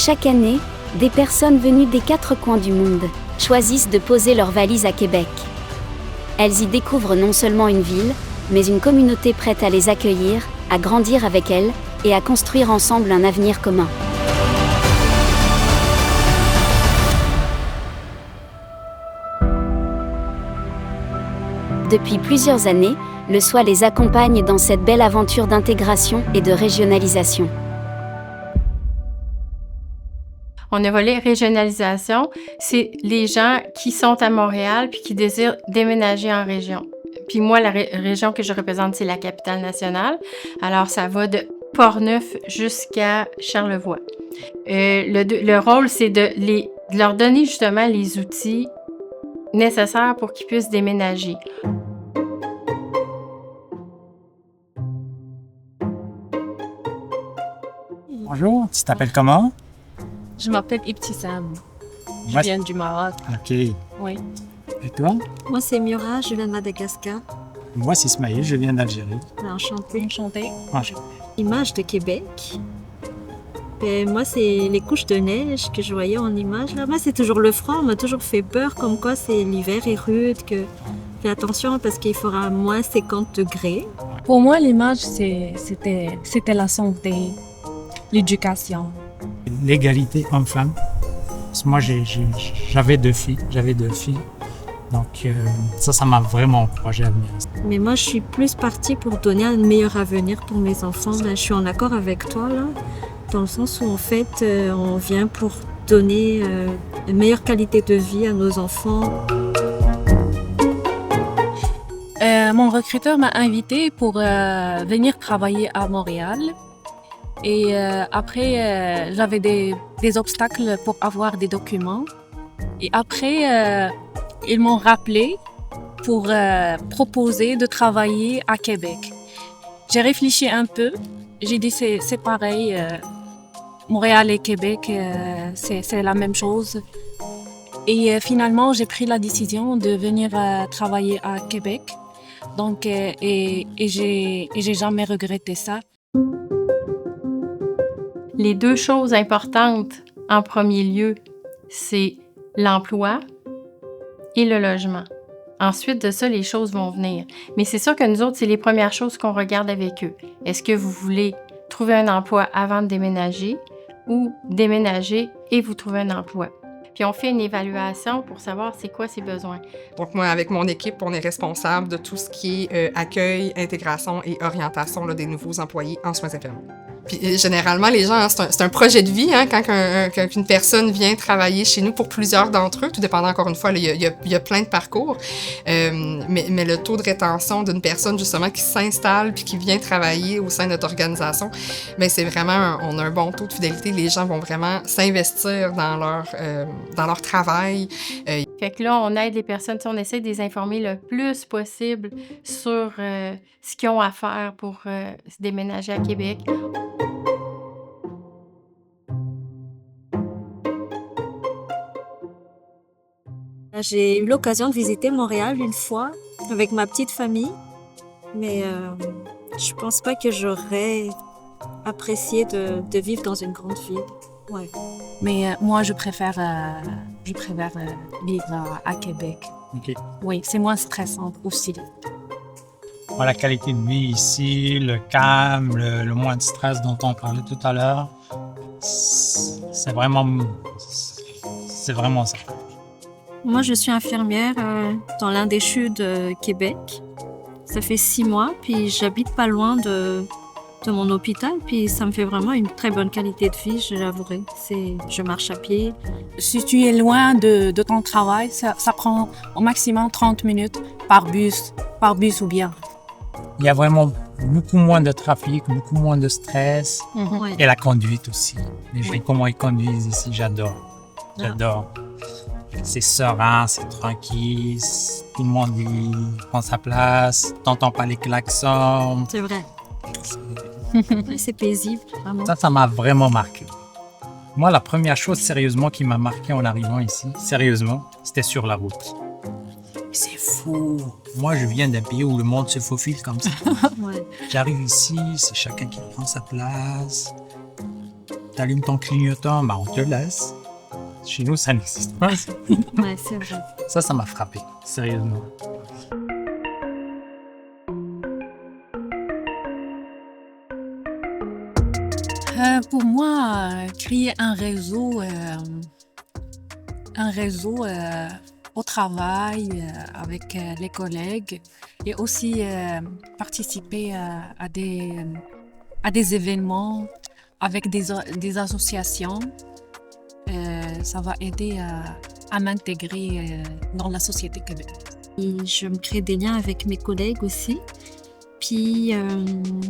Chaque année, des personnes venues des 4 coins du monde choisissent de poser leurs valises à Québec. Elles y découvrent non seulement une ville, mais une communauté prête à les accueillir, à grandir avec elles, et à construire ensemble un avenir commun. Depuis plusieurs années, le SOA les accompagne dans cette belle aventure d'intégration et de régionalisation. On a volé régionalisation, c'est les gens qui sont à Montréal puis qui désirent déménager en région. Puis moi, la région que je représente, c'est la capitale nationale. Alors, ça va de Portneuf jusqu'à Charlevoix. Le rôle, c'est de leur donner justement les outils nécessaires pour qu'ils puissent déménager. Bonjour, tu t'appelles comment? Je m'appelle Ibtissam. Je viens du Maroc. Ok. Oui. Et toi? Moi, c'est Miura, je viens de Madagascar. Moi, c'est Ismaël, je viens d'Algérie. Enchantée. Enchantée. Image de Québec. Et moi, c'est les couches de neige que je voyais en image. Là, moi, c'est toujours le froid. On m'a toujours fait peur, comme quoi c'est l'hiver est rude, que fais attention parce qu'il fera moins 50 degrés. Pour moi, l'image, c'était la santé, l'éducation. L'égalité homme-femme. Parce que moi, j'avais deux filles. Donc, ça m'a vraiment encouragé à venir. Mais moi, je suis plus partie pour donner un meilleur avenir pour mes enfants. Là, je suis en accord avec toi, là, dans le sens où, en fait, on vient pour donner une meilleure qualité de vie à nos enfants. Mon recruteur m'a invitée pour venir travailler à Montréal. Et après, j'avais des obstacles pour avoir des documents. Et après, ils m'ont rappelé pour proposer de travailler à Québec. J'ai réfléchi un peu. J'ai dit c'est pareil. Montréal et Québec, c'est la même chose. Et finalement, j'ai pris la décision de venir travailler à Québec. Donc, et j'ai jamais regretté ça. Les deux choses importantes en premier lieu, c'est l'emploi et le logement. Ensuite de ça, les choses vont venir. Mais c'est sûr que nous autres, c'est les premières choses qu'on regarde avec eux. Est-ce que vous voulez trouver un emploi avant de déménager ou déménager et vous trouver un emploi? Puis on fait une évaluation pour savoir c'est quoi ses besoins. Donc moi, avec mon équipe, on est responsable de tout ce qui est accueil, intégration et orientation là, des nouveaux employés en soins infirmiers. Puis généralement, les gens, hein, c'est un projet de vie hein, quand une personne vient travailler chez nous pour plusieurs d'entre eux, tout dépendant encore une fois, il y a plein de parcours. Mais le taux de rétention d'une personne justement qui s'installe puis qui vient travailler au sein de notre organisation, bien, c'est vraiment, on a un bon taux de fidélité. Les gens vont vraiment s'investir dans leur travail. Fait que là, on aide les personnes, on essaie de les informer le plus possible sur ce qu'ils ont à faire pour se déménager à Québec. J'ai eu l'occasion de visiter Montréal une fois avec ma petite famille, mais je pense pas que j'aurais apprécié de vivre dans une grande ville. Ouais. Mais moi, je préfère vivre à Québec. OK. Oui, c'est moins stressant aussi. Moi, la qualité de vie ici, le calme, le moins de stress dont on parlait tout à l'heure, c'est vraiment ça. Moi, je suis infirmière dans l'un des CHU de Québec. Ça fait 6 mois, puis j'habite pas loin de mon hôpital, puis ça me fait vraiment une très bonne qualité de vie, je l'avouerai. Je marche à pied. Si tu es loin de ton travail, ça prend au maximum 30 minutes par bus ou bien. Il y a vraiment beaucoup moins de trafic, beaucoup moins de stress. Ouais. Et la conduite aussi. Les gens, comment ils conduisent ici, j'adore. C'est serein, c'est tranquille, tout le monde prend sa place, t'entends pas les klaxons. C'est vrai. C'est paisible, vraiment. Ça m'a vraiment marqué. Moi, la première chose sérieusement qui m'a marqué en arrivant ici, c'était sur la route. C'est fou. Moi, je viens d'un pays où le monde se faufile comme ça. Ouais. J'arrive ici, c'est chacun qui prend sa place. t'allumes ton clignotant, on te laisse. Chez nous, ça n'existe pas. Ouais, c'est vrai. Ça m'a frappé, sérieusement. Pour moi, créer un réseau au travail avec les collègues et aussi participer à des événements avec des associations, ça va aider à m'intégrer dans la société québécoise. Et je me crée des liens avec mes collègues aussi. Puis,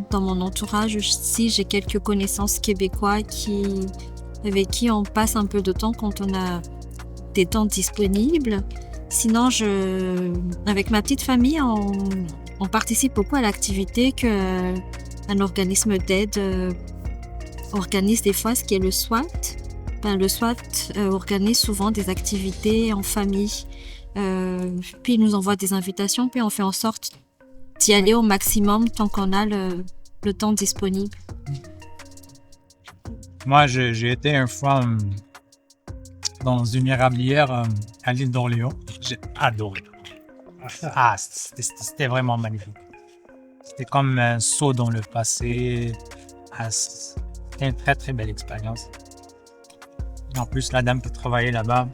dans mon entourage aussi, j'ai quelques connaissances québécois avec qui on passe un peu de temps quand on a des temps disponibles. Sinon, avec ma petite famille, on participe beaucoup à l'activité qu'un organisme d'aide organise des fois, ce qui est le SWAT. Le SWAT organise souvent des activités en famille. Puis, il nous envoie des invitations, puis on fait en sorte d'y aller au maximum tant qu'on a le temps disponible. Moi, j'ai été une fois dans une érablière à l'île d'Orléans. J'ai adoré. C'était vraiment magnifique. C'était comme un saut dans le passé. C'était une très, très belle expérience. Et en plus, la dame qui travaillait là-bas,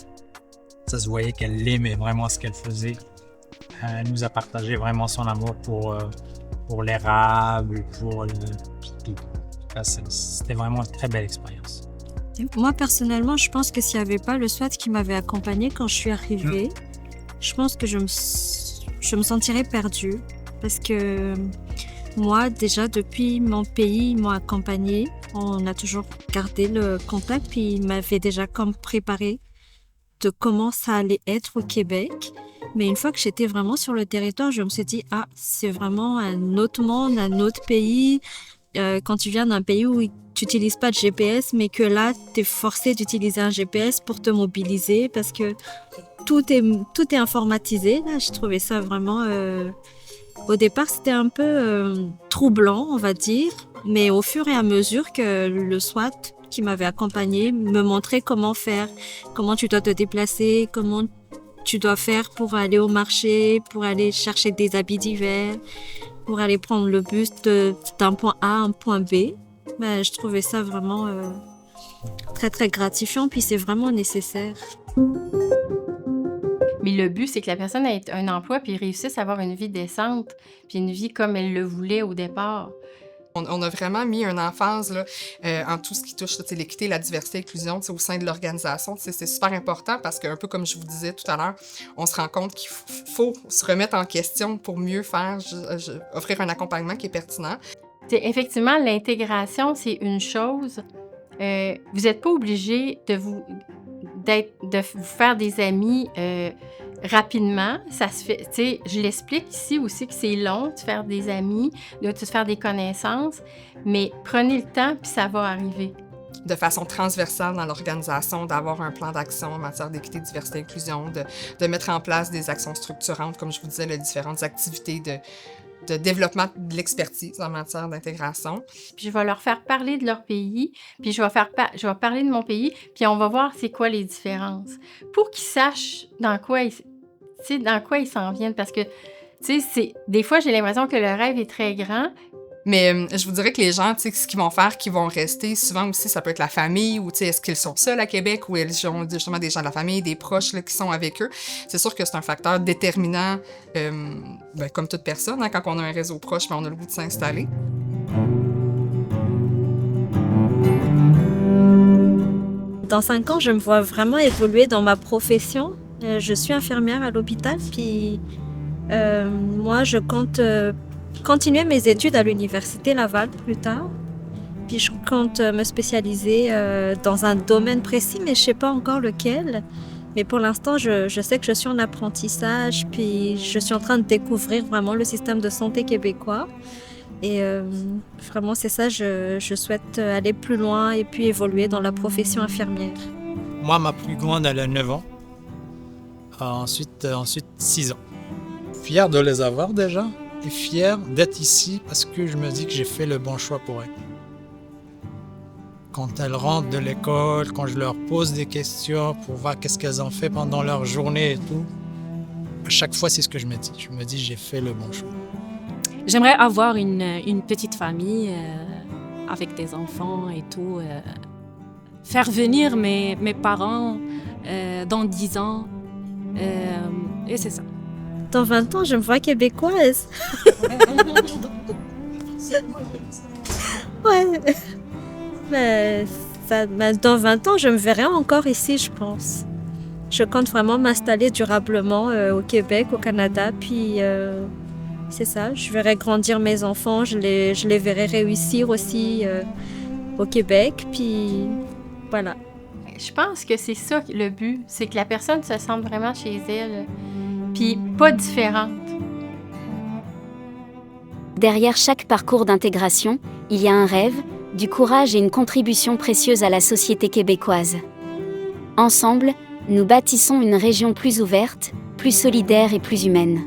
ça se voyait qu'elle aimait vraiment ce qu'elle faisait. Elle nous a partagé vraiment son amour pour l'érable, pour le tout. C'était vraiment une très belle expérience. Moi, personnellement, je pense que s'il n'y avait pas le SWAT qui m'avait accompagnée quand je suis arrivée, je pense que je me sentirais perdue. Parce que moi, déjà, depuis mon pays, ils m'ont accompagnée. On a toujours gardé le contact, puis ils m'avaient déjà comme préparé de comment ça allait être au Québec. Mais une fois que j'étais vraiment sur le territoire, je me suis dit, c'est vraiment un autre monde, un autre pays. Quand tu viens d'un pays où tu n'utilises pas de GPS, mais que là, tu es forcé d'utiliser un GPS pour te mobiliser parce que tout est informatisé. Là, j'ai trouvé ça vraiment... Au départ, c'était un peu troublant, on va dire. Mais au fur et à mesure que le SWAT qui m'avait accompagnée me montrait comment faire, comment tu dois te déplacer, comment tu dois faire pour aller au marché, pour aller chercher des habits d'hiver, pour aller prendre le bus d'un point A à un point B. Je trouvais ça vraiment très, très gratifiant, puis c'est vraiment nécessaire. Mais le but, c'est que la personne ait un emploi puis réussisse à avoir une vie décente, puis une vie comme elle le voulait au départ. On a vraiment mis une emphase là, en tout ce qui touche l'équité, la diversité, l'inclusion au sein de l'organisation. C'est super important parce qu'un peu comme je vous disais tout à l'heure, on se rend compte qu'il faut se remettre en question pour mieux faire, offrir un accompagnement qui est pertinent. Effectivement, l'intégration, c'est une chose. Vous n'êtes pas obligé de vous faire des amis rapidement. Ça se fait, je l'explique ici aussi que c'est long de faire des amis, de se faire des connaissances, mais prenez le temps puis ça va arriver. De façon transversale dans l'organisation, d'avoir un plan d'action en matière d'équité, diversité, inclusion, de mettre en place des actions structurantes, comme je vous disais, les différentes activités de développement de l'expertise en matière d'intégration. Puis je vais leur faire parler de leur pays, puis je vais parler de mon pays, puis on va voir c'est quoi les différences pour qu'ils sachent dans quoi ils s'en viennent. Parce que, des fois, j'ai l'impression que le rêve est très grand. Mais je vous dirais que les gens, ce qu'ils vont faire, qui vont rester, souvent aussi, ça peut être la famille, ou est-ce qu'ils sont seuls à Québec, ou ils ont justement des gens de la famille, des proches là, qui sont avec eux. C'est sûr que c'est un facteur déterminant, comme toute personne, quand on a un réseau proche, on a le goût de s'installer. Dans 5 ans, je me vois vraiment évoluer dans ma profession. Je suis infirmière à l'hôpital, puis moi, je compte... continuer mes études à l'Université Laval plus tard. Puis je compte me spécialiser dans un domaine précis, mais je ne sais pas encore lequel. Mais pour l'instant, je sais que je suis en apprentissage, puis je suis en train de découvrir vraiment le système de santé québécois. Et vraiment, c'est ça, je souhaite aller plus loin et puis évoluer dans la profession infirmière. Moi, ma plus grande, elle a 9 ans. Ensuite 6 ans. Fier de les avoir déjà. Et fier d'être ici parce que je me dis que j'ai fait le bon choix pour elle. quand elles rentrent de l'école, quand je leur pose des questions pour voir qu'est-ce qu'elles ont fait pendant leur journée et tout, à chaque fois, c'est ce que je me dis. Je me dis, j'ai fait le bon choix. J'aimerais avoir une petite famille avec des enfants et tout. Faire venir mes parents dans 10 ans. Et c'est ça. Dans 20 ans, je me vois québécoise. Ouais. Mais dans 20 ans, je me verrai encore ici, je pense. Je compte vraiment m'installer durablement au Québec, au Canada, puis c'est ça, je verrai grandir mes enfants, je les verrai réussir aussi au Québec, puis voilà. Je pense que c'est ça le but, c'est que la personne se sente vraiment chez elle, puis pas différente. Derrière chaque parcours d'intégration, il y a un rêve, du courage et une contribution précieuse à la société québécoise. Ensemble, nous bâtissons une région plus ouverte, plus solidaire et plus humaine.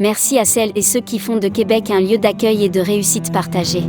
Merci à celles et ceux qui font de Québec un lieu d'accueil et de réussite partagée.